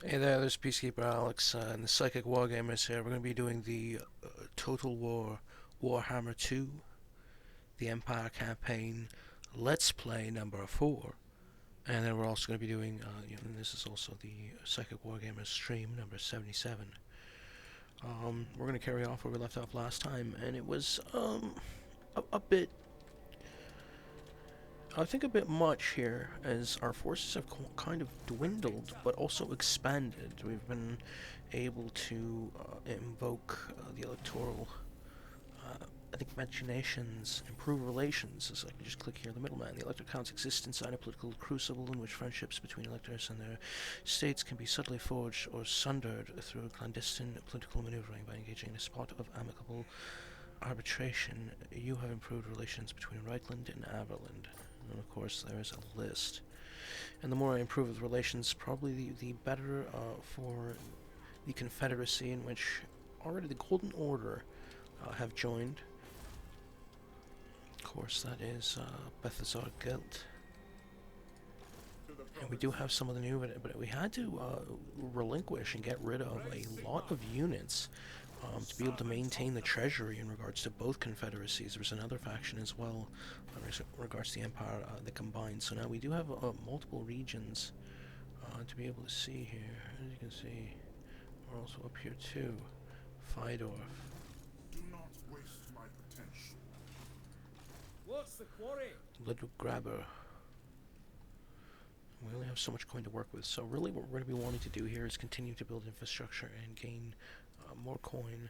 Hey there, this is Peacekeeperalex and the Psychic Wargamers here. We're going to be doing the Total War Warhammer 2, the Empire Campaign Let's Play number 4. And then we're also going to be doing, and this is also the Psychic Wargamers stream number 77. We're going to carry off where we left off last time, and it was a bit, I think a bit much here, as our forces have kind of dwindled, but also expanded. We've been able to invoke the electoral, I think, machinations, improve relations, as I can just click here, the middleman. The elector counts exist inside a political crucible in which friendships between electors and their states can be subtly forged or sundered through clandestine political maneuvering by engaging in a spot of amicable arbitration. You have improved relations between Reichland and Averland. And of course there is a list. And the more I improve with relations, probably the better for the Confederacy, in which already the Golden Order have joined. Of course that is Bethazar Guild. And we do have some of the new, but we had to relinquish and get rid of a lot of units to be able to maintain the treasury in regards to both confederacies. There was another faction as well in regards to the Empire that combined. So now we do have multiple regions to be able to see here. As you can see, we're also up here too. Fydorf. Do not waste my potential. What's the quarry? Little Grabber. We only have so much coin to work with, so really what we're going to be wanting to do here is continue to build infrastructure and gain more coin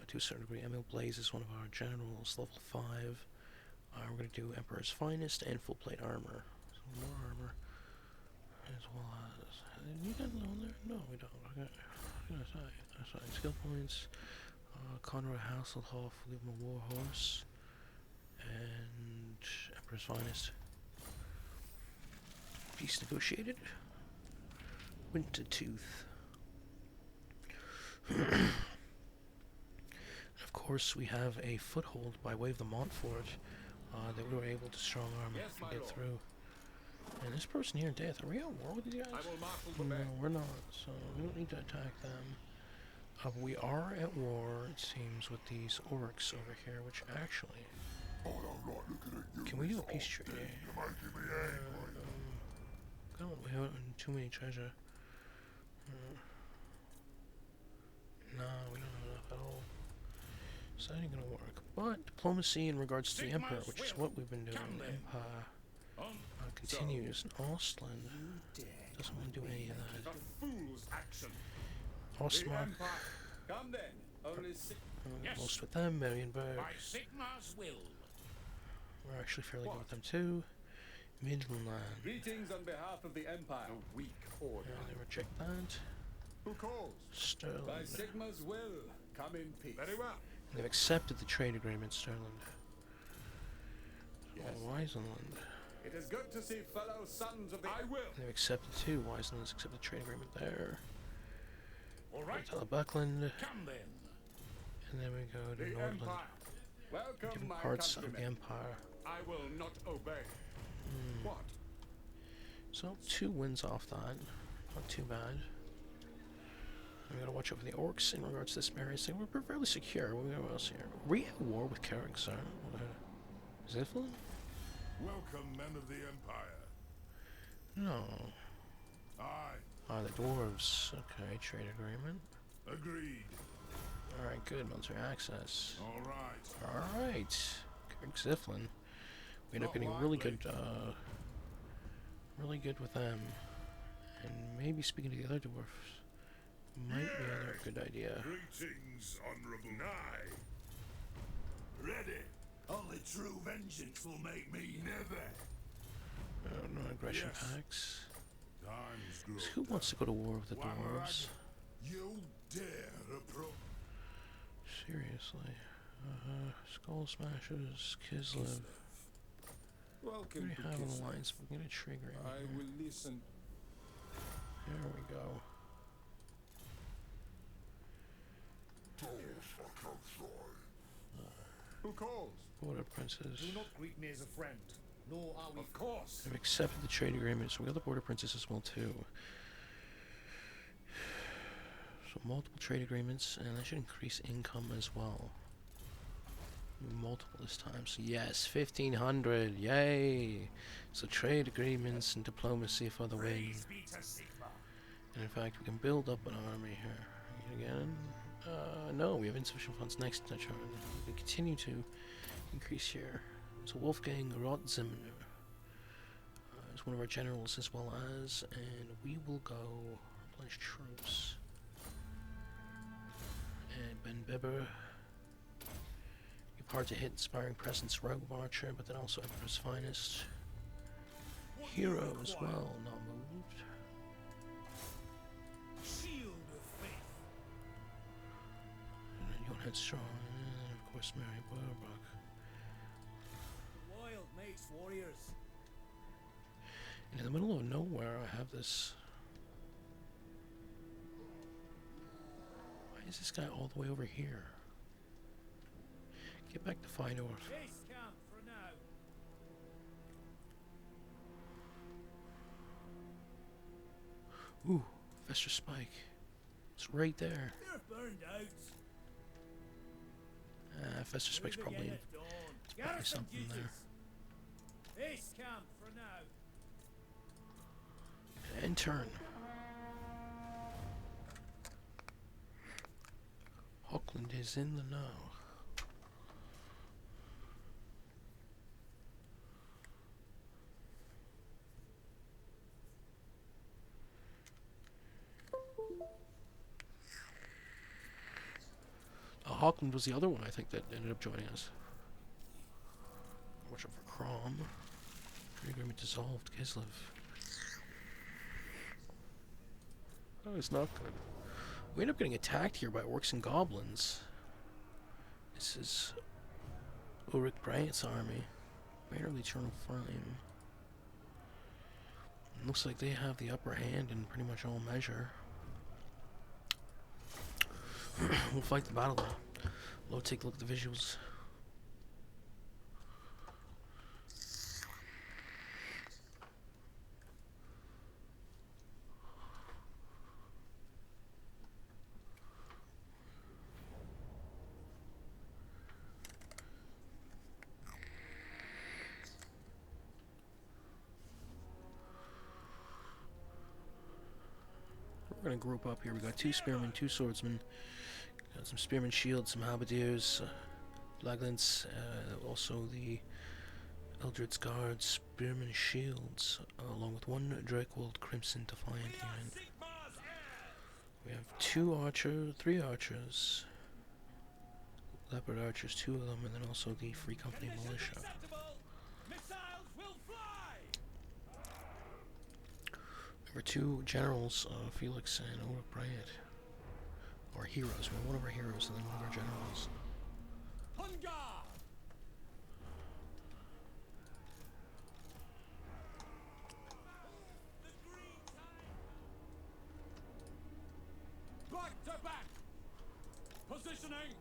to a certain degree. Emil Blaze is one of our generals, level 5. We're going to do Emperor's Finest and full plate armor. So more armor, as well as... Do you got it on there? No, we don't. Okay. Assign skill points. Conrad Hasselhoff, we'll give him a war horse. And Emperor's Finest. Peace negotiated. Winter Tooth. Of course, we have a foothold by way of the Montfort that we were able to strong arm and get through. And this person here, Death, are we at war with these guys? No, we're not, so we don't need to attack them. We are at war, it seems, with these orcs over here, which actually... Can we do a peace treaty? We haven't too many treasure. No, we don't have enough at all. So that ain't gonna work. But diplomacy in regards to the Emperor, which is what we've been doing. The Empire continues. Ostland doesn't want to do any of that. Ostmark. Most with them. Marienburg. We're actually fairly good with them too. Midland. Greetings on behalf of the Empire. A weak order. Yeah, they reject that. Who calls? Sterling. By Sigma's will, come in peace. Very well. And they've accepted the trade agreement, Sterling. Yes. Wisenland. It is good to see fellow sons of the... I will. They've accepted too. Wisenland's accepted the trade agreement there. All right. Buckland. Come then. And then we go to The Nordland. Empire. Welcome, Different my parts of the countrymen. Empire. I will not obey. What? So 2 wins off that. Not too bad. We gotta watch out for the orcs in regards to this Marius thing. We're fairly secure. What else here? Are we at war with Carrick, sir? Ziflin? Welcome, men of the Empire. No. Aye. The dwarves. Okay, trade agreement. Agreed. Alright, good. Military access. All right. Alright. Carrick Ziflin. We end up getting really good with them. And maybe speaking to the other dwarfs might be another good idea. Greetings, honorable Nye. Ready. Only true vengeance will make me never. No aggression packs. Times grow. So who wants to go to war with the dwarves? You dare approach. Seriously. Skull Smashers, Kislev. We Welcome already to have an Kislev. alliance, but we're gonna trigger him. I here. will listen. There we go. Who calls? Border Princess. Do not greet me as a friend, nor are we... Of course. They've accepted the trade agreement, so we got the Border Princess as well too. So multiple trade agreements, and that should increase income as well. Multiple this time, so yes, 1500, yay! So trade agreements and diplomacy for the win. Praise be to Sigma. And in fact, we can build up an army here. Again, no, we have insufficient funds next to turn. We continue to increase here. So Wolfgang Rotzimner is one of our generals as well as, and we will go replenish troops. And Ben Bibber. Hard to hit, inspiring presence, rogue archer, but then also Emperor's finest. Hero as well, not moved. Shield of faith. And then Johan Headstrong, and of course Mary Boerbach. Wild mates, warriors. And in the middle of nowhere, I have this. Why is this guy all the way over here? Get back to Feinor. Base camp for now. Ooh, Fester Spike. It's right there. They're burned out. Fester Spike's Move probably again at dawn. Garrison something duties. there. Base camp for now. And turn. Auckland is in the know. Auckland was the other one, I think, that ended up joining us. Watch out for Crom. Trade agreement dissolved. Kislev. Oh, it's not good. We end up getting attacked here by orcs and goblins. This is Ulrich Bryant's army. Barely Eternal Flame. Looks like they have the upper hand in pretty much all measure. We'll fight the battle though. Let's take a look at the visuals. We're gonna group up here. We got 2 spearmen, 2 swordsmen. Got some spearmen shields, some halberdiers, Laglants, also the Eldred's Guard spearmen shields, along with 1 Drakewald Crimson Defiant unit. We have 3 archers, leopard archers, 2 of them, and then also the Free Company militia. There were 2 generals, Felix and Ulrich Bryant. Or heroes. We have one of our heroes and then one of our generals. Back to back. Positioning.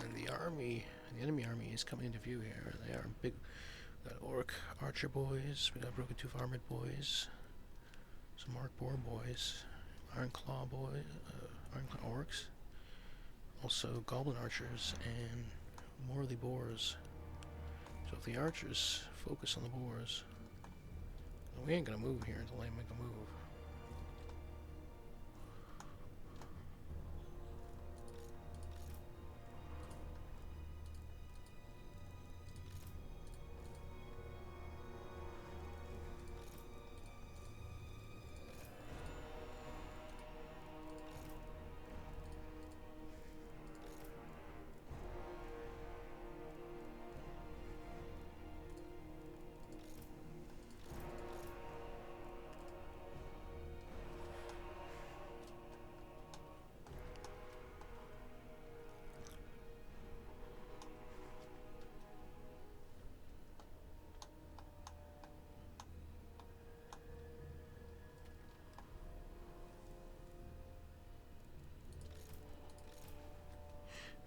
And the enemy army is coming into view here. They are big. We got Orc Archer boys, we got Broken Tooth Armored boys, some Mark Boar boys, Iron Claw boys, Iron Claw Orcs, also Goblin Archers, and more of the Boars. So if the Archers focus on the Boars, we ain't gonna move here until they make a move.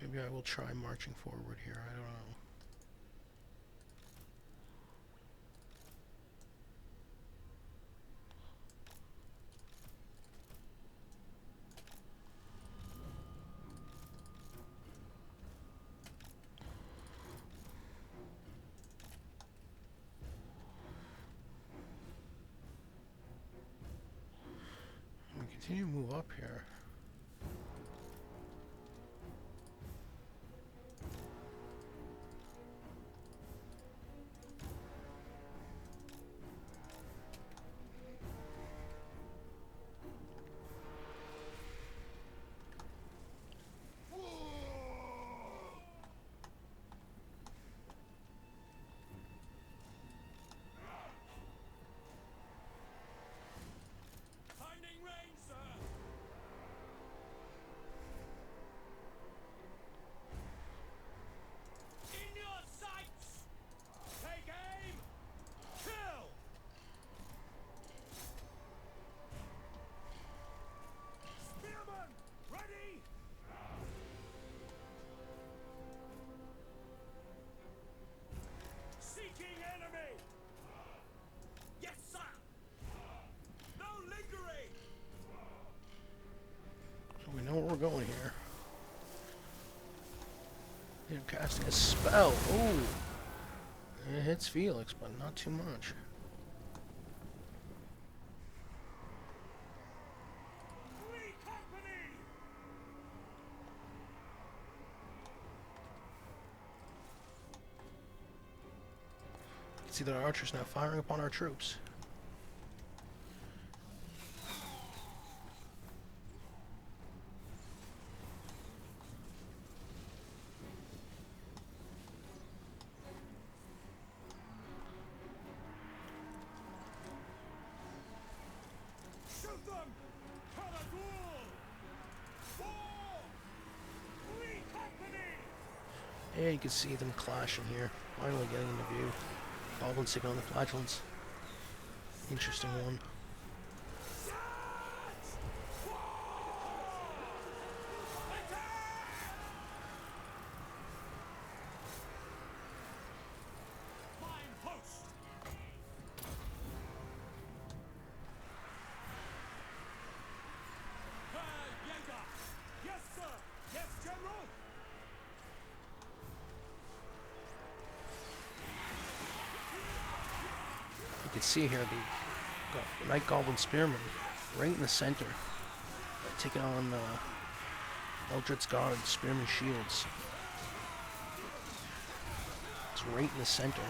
Maybe I will try marching forward here, I don't know. Continue to move up here. Finding range, sir. In your sights. Take aim. Kill. Spearman, ready. Seeking enemy. Yes, sir. No lingering. So we know where we're going here. I'm casting a spell. Ooh. It hits Felix, but not too much. Free company. You can see that our archers now firing upon our troops. Shoot them. Caragoule. War. Free company. And you can see them clashing here. Finally getting into view. Goblins taking on the flagellants. Interesting one. Mine post. Jäger. Yes, sir. Yes, General. You can see here the Night Goblin Spearman right in the center. Taking on Eldritch God and Spearman Shields. It's right in the center.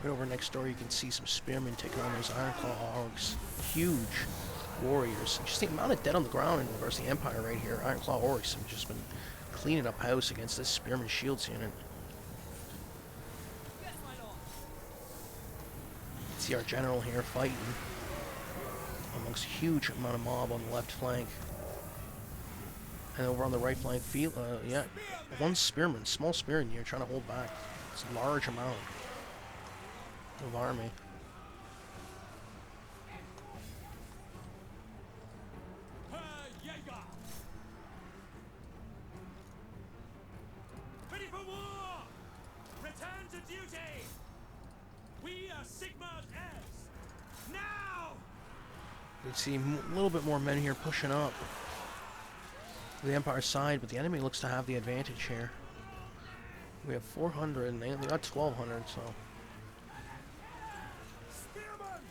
Right over next door you can see some Spearmen taking on those Ironclaw Orcs. Huge warriors. Just the amount of dead on the ground in regards to the Empire right here. Ironclaw Orcs have just been cleaning up house against this Spearman Shields unit. See our general here fighting amongst a huge amount of mob on the left flank. And over on the right flank, yeah, one spearman, small spearman here trying to hold back. It's a large amount of army. Jäger. Ready for war. Return to duty. We are Sigmar's heirs. Now. You can see a little bit more men here pushing up the Empire's side, but the enemy looks to have the advantage here. We have 400 and they only got 1,200, so. Spearman.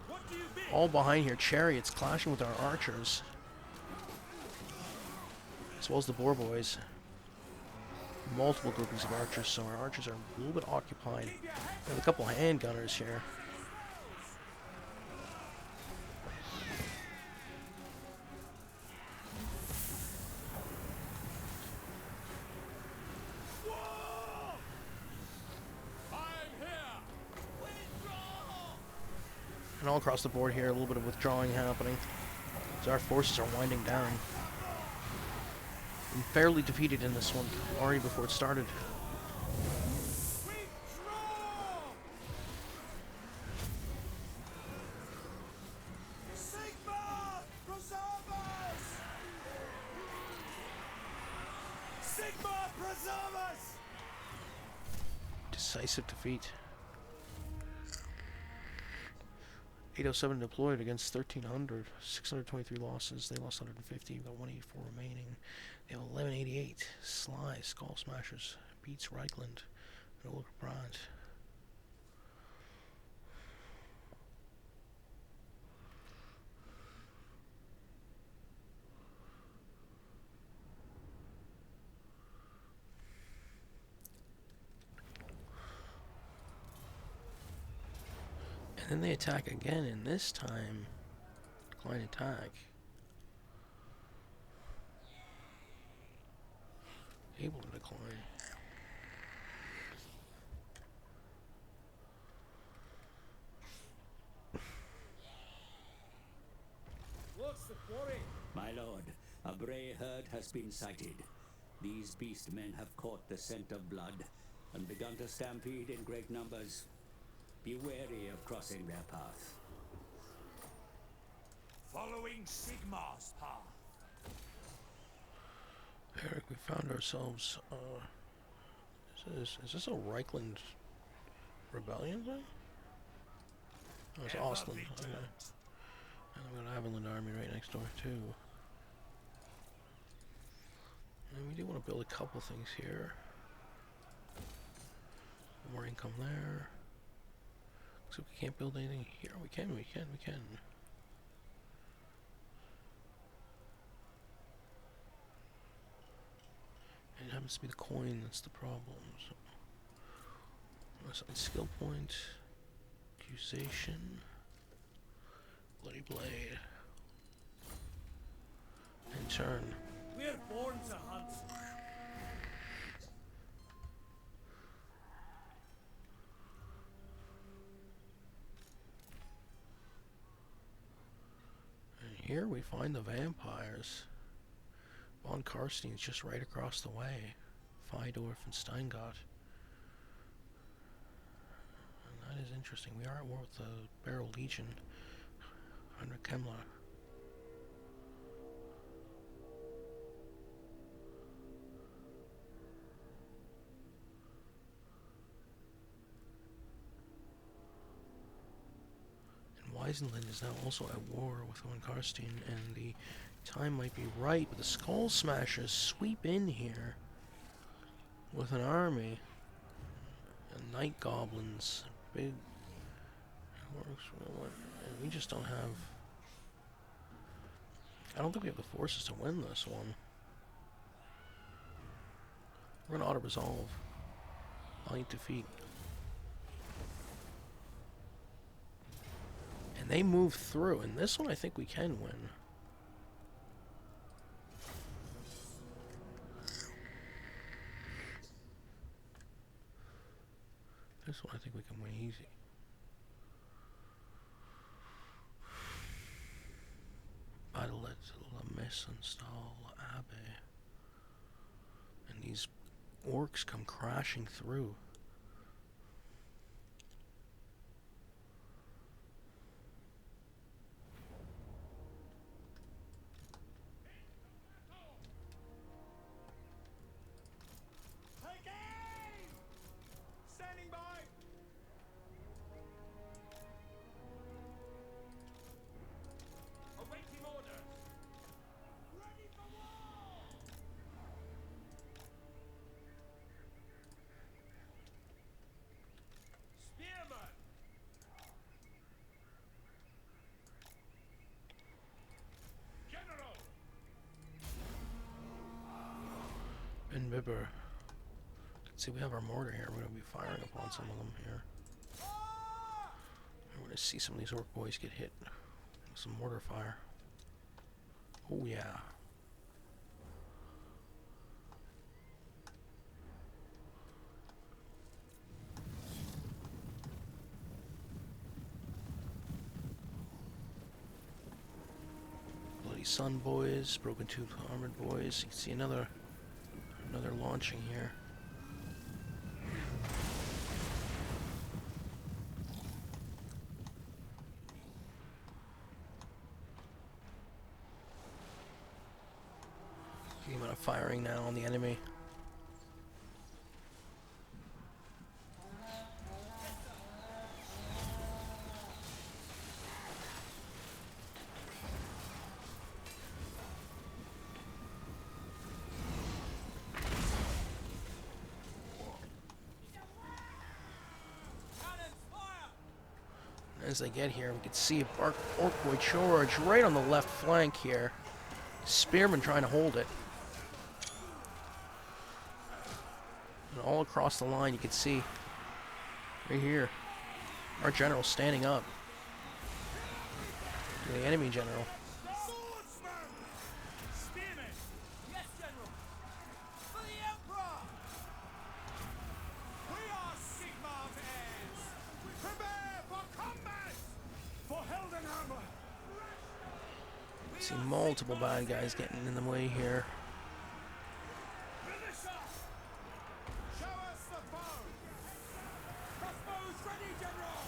What do you mean? All behind here, chariots clashing with our archers, as well as the boar boys. Multiple groupings of archers, so our archers are a little bit occupied. We have a couple handgunners here. And all across the board here, a little bit of withdrawing happening. So our forces are winding down. Been fairly defeated in this one, already before it started. Sigmar, preserve us! Sigmar, preserve us! Decisive defeat. 807 deployed against 1,300. 623 losses. They lost 150. We've got 184 remaining. They have 1188. Sly, Skull Smashers, beats Reichland, and Ulrich Brandt. And then they attack again, and this time, decline attack. Able to decline. What's the quarry? My lord, a bray herd has been sighted. These beast men have caught the scent of blood and begun to stampede in great numbers. Be wary of crossing their path. Following Sigmar's path. Eric, we found ourselves, is this a Reichland rebellion thing? Oh, it's Austin. Okay. And we've got an Avenland army right next door, too. And we do want to build a couple things here. More income there. Looks like we can't build anything here. We can. It happens to be the coin that's the problem. So, skill point, accusation, bloody blade, and turn. We're born to hunt. And here we find the vampires. Von Karstein's just right across the way. Fydorf and Steingott. And that is interesting. We are at war with the Barrel Legion. Under Kemmler. And Weisenland is now also at war with Von Karstein, and the time might be right, but the Skull Smashers sweep in here with an army. And Night Goblins. Big orcs. And we just don't have... I don't think we have the forces to win this one. We're gonna auto-resolve. Light defeat. And they move through, and this one I think we can win. This one I think we can win easy. Battle at La Messenstall Abbey. And these orcs come crashing through. Take aim! Standing by! Awaiting orders! Ready for war! Spearman! General! Ben Bibber. See, we have our mortar here. We're going to be firing upon some of them here. We're going to see some of these orc boys get hit with some mortar fire. Oh, yeah. Bloody Sun boys, Broken Tooth Armored boys. You can see another launching here. The amount of firing now on the enemy. As they get here, we can see a orc boy charge right on the left flank here. Spearman trying to hold it. And all across the line, you can see right here our general standing up. to the enemy general. Swordsman! Spearmen! Yes, General! For the Emperor! We are Sigmar's heirs! Prepare for combat! For Heldenhammer! See multiple bad guys getting in the way here. Finish up! Show us the foe! Crossbows ready, General!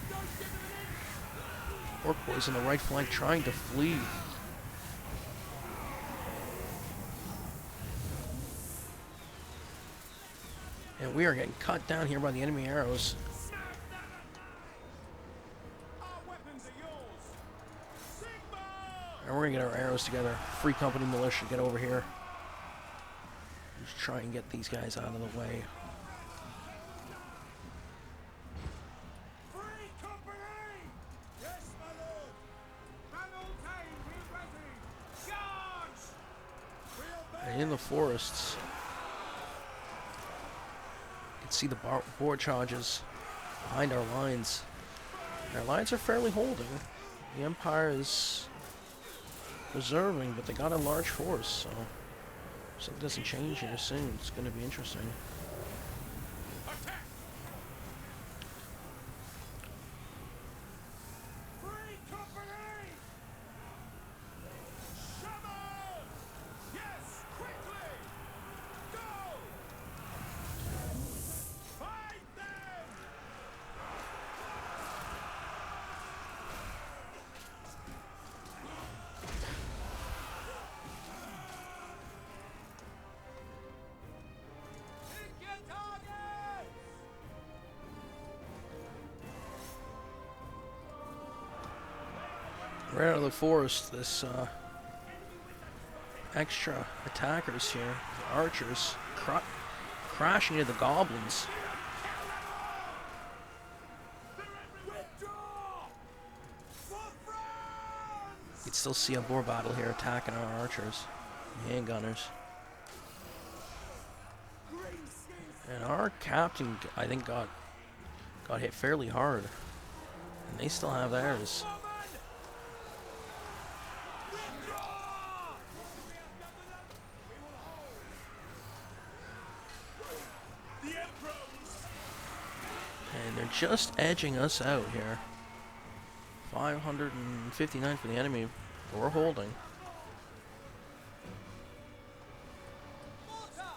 Don't give him an inch! Orc boys on the right flank trying to flee. And we are getting cut down here by the enemy arrows. Our weapons are yours! Sigmar! And we're gonna get our arrows together. Free Company militia, get over here. Just try and get these guys out of the way. Free company! Yes, my lord! Hamilton, we're ready! Charge! We obey! And in the forests, you can see the boar charges behind our lines. Our lines are fairly holding. The Empire is preserving, but they got a large force, so if something doesn't change here soon, it's going to be interesting. Attack! Free company! Shaman! Yes, quickly! Go! Fight them! Pick your targets! Right out of the forest, this extra attackers here, the archers, crashing into the goblins. Withdraw! For France! You can still see a boar battle here attacking our archers, handgunners. And our captain, I think, got hit fairly hard. And they still have theirs. The Emperors! And they're just edging us out here. 559 for the enemy, but we're holding. Mortar!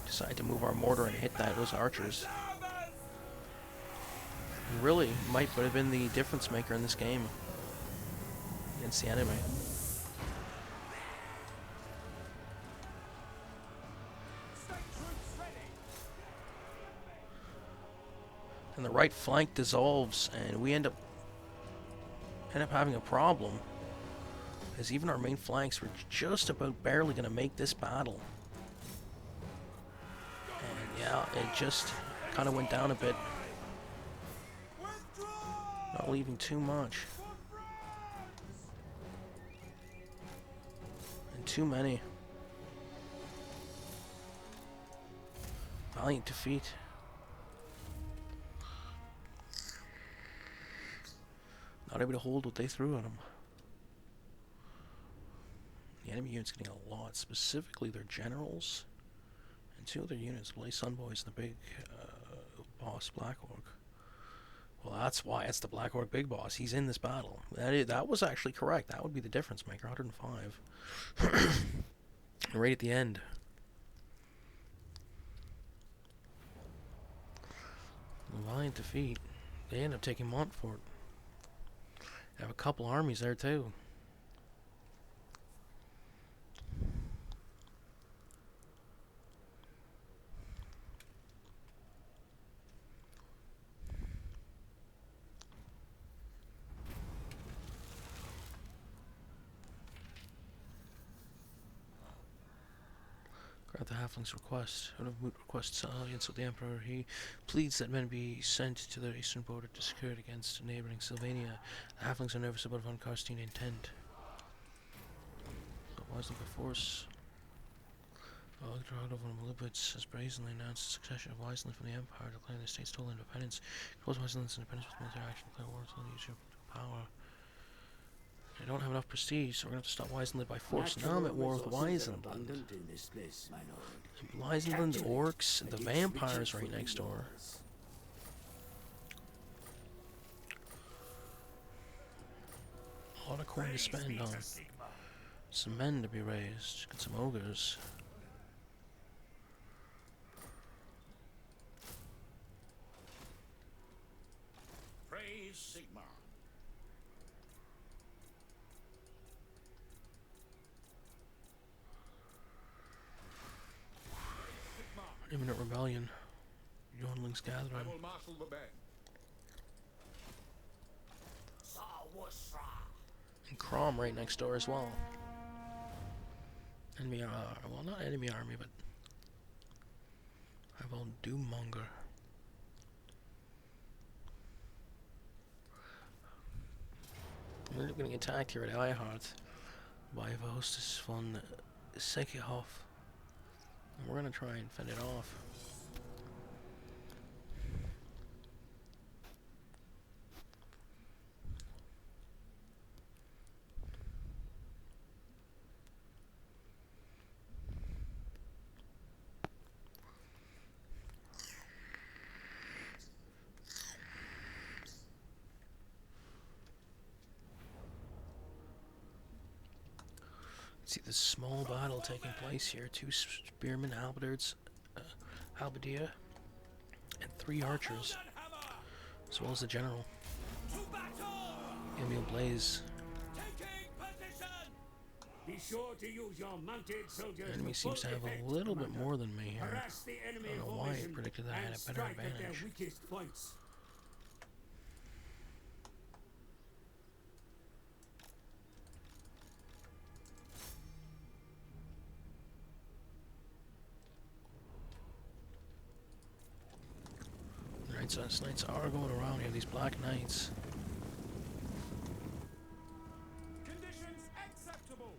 Decide to move our mortar and hit those archers. Really might would have been the difference maker in this game against the enemy. State troops ready! And the right flank dissolves, and we end up having a problem, as even our main flanks were just about barely going to make this battle. And yeah, it just kind of went down a bit, Withdraw! not leaving too much, For France! and too many. Valiant defeat. Not able to hold what they threw at them. The enemy unit's getting a lot, specifically their generals and two of their units, Lay Sunboys and the big boss Black Orc. Well, that's why it's the Black Orc big boss. He's in this battle. That was actually correct. That would be the difference maker, 105. Right at the end. Valiant defeat. They end up taking Montfort. Have a couple armies there too. Got the halfling's request. Out of Moot requests audience with the Emperor. He pleads that men be sent to the eastern border to secure it against neighboring Sylvania. The halflings are nervous about Von Karstein intent. But wisely by force. Elector von Malubitz has brazenly announced the succession of Wiseland from the Empire, declaring the state's total independence. Close Wiseland's independence with military action, declare war until the usurp power. I don't have enough prestige, so we're going to have to stop Wiseland by force. Now I'm at war with Wiseland. Wiseland's orcs, the vampires right next door. A lot of coin to spend on some men to be raised. Get some ogres. Praise Sigma. Imminent rebellion. Younglings gathering. I will marshal the band. And Crom right next door as well. Enemy, well, not enemy army, but I will Doommonger. We're getting attacked here at Eihart by the hostess von Sekihoff. And we're gonna try and fend it off. See this small battle taking place here. 2 spearmen, halberdiers, halberdier, and 3 archers, as well as the general. Emil Blaze. Be sure to use your mounted soldiers. The enemy seems to have a little bit more than me here. I don't know why I predicted that I had a better advantage. Knights are going around here, these black knights. Conditions acceptable.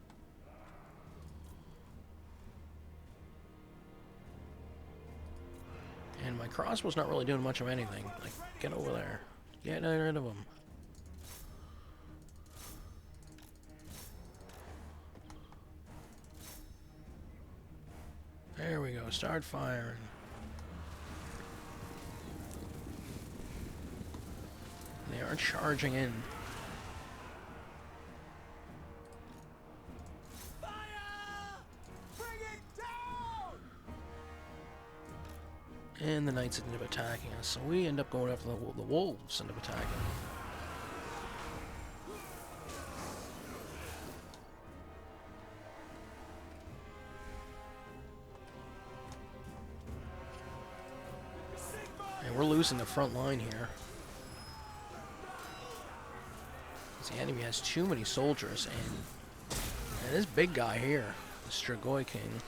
And my crossbow's not really doing much of anything. Like, get over there. Get rid of them. There we go, start firing. They are charging in. Fire! Bring it down! And the knights end up attacking us, so we end up going after the wolves end up attacking. And we're losing the front line here. The enemy has too many soldiers, and this big guy here, the Strigoi King.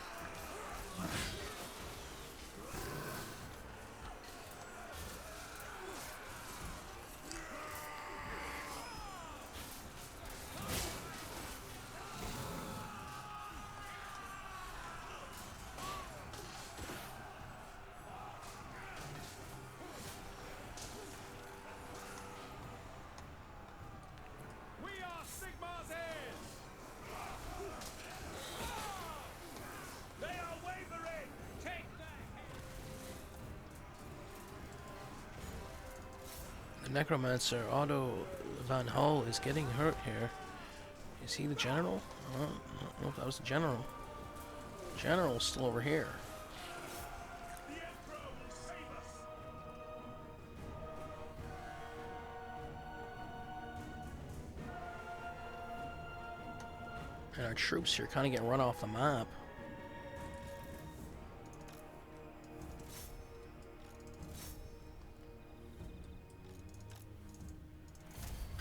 Necromancer Otto Van Hull is getting hurt here. Is he the general? I don't know if that was the general. General's still over here. The Emperor will save us. And our troops here kind of get run off the map.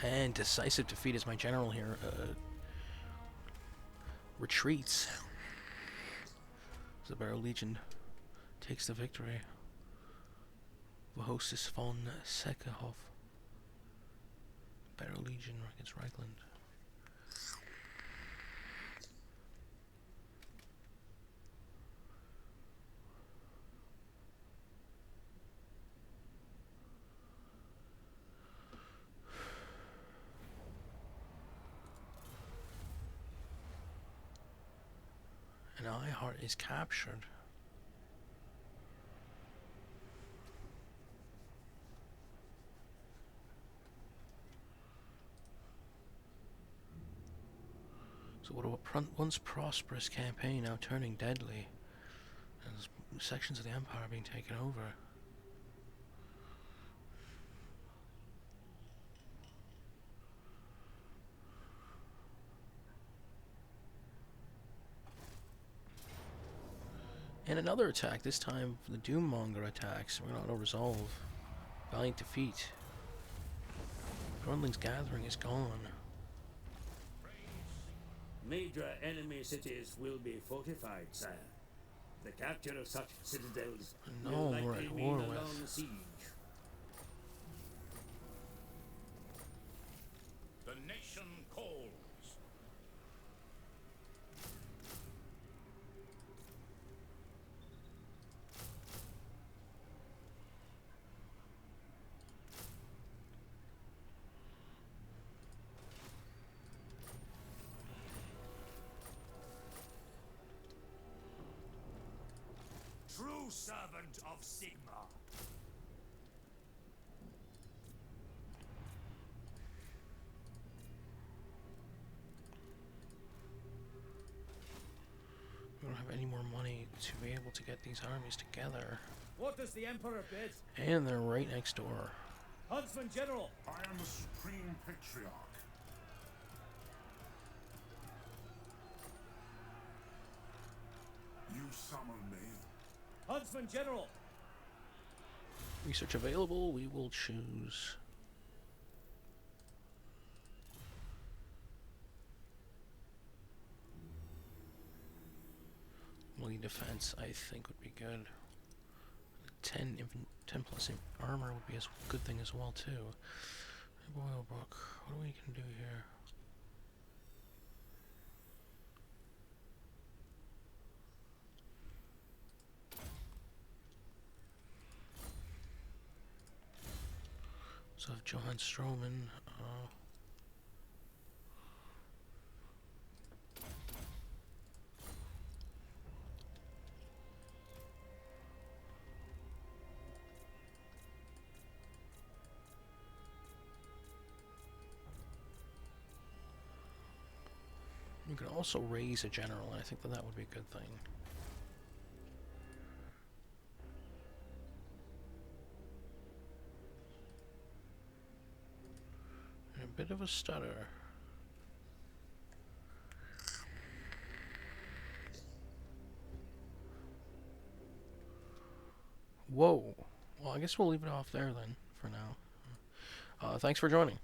And decisive defeat as my general here retreats. The Barrow Legion takes the victory. The hostess von Sekehov. Barrow Legion against Reichland. And Iheart is captured. So what a once prosperous campaign now turning deadly, as sections of the Empire are being taken over. And another attack, this time the Doommonger attacks. We're going to auto-resolve. Valiant defeat. Grunling's gathering is gone. Major enemy cities will be fortified, sire. The capture of such citadels will we're likely at mean war a with. long siege. The nation calls. True servant of Sigma. We don't have any more money to be able to get these armies together. What does the Emperor bid? And they're right next door. Huntsman General! I am the Supreme Patriarch. You summon me. Huntsman General! Research available, we will choose. Melee defense, I think, would be good. 10 plus armor would be a good thing as well, too. Boilbrook, what are we can do here? So I have Johann Stroman. You can also raise a general, and I think that would be a good thing. And a bit of a stutter. Whoa. Well, I guess we'll leave it off there then, for now. Thanks for joining.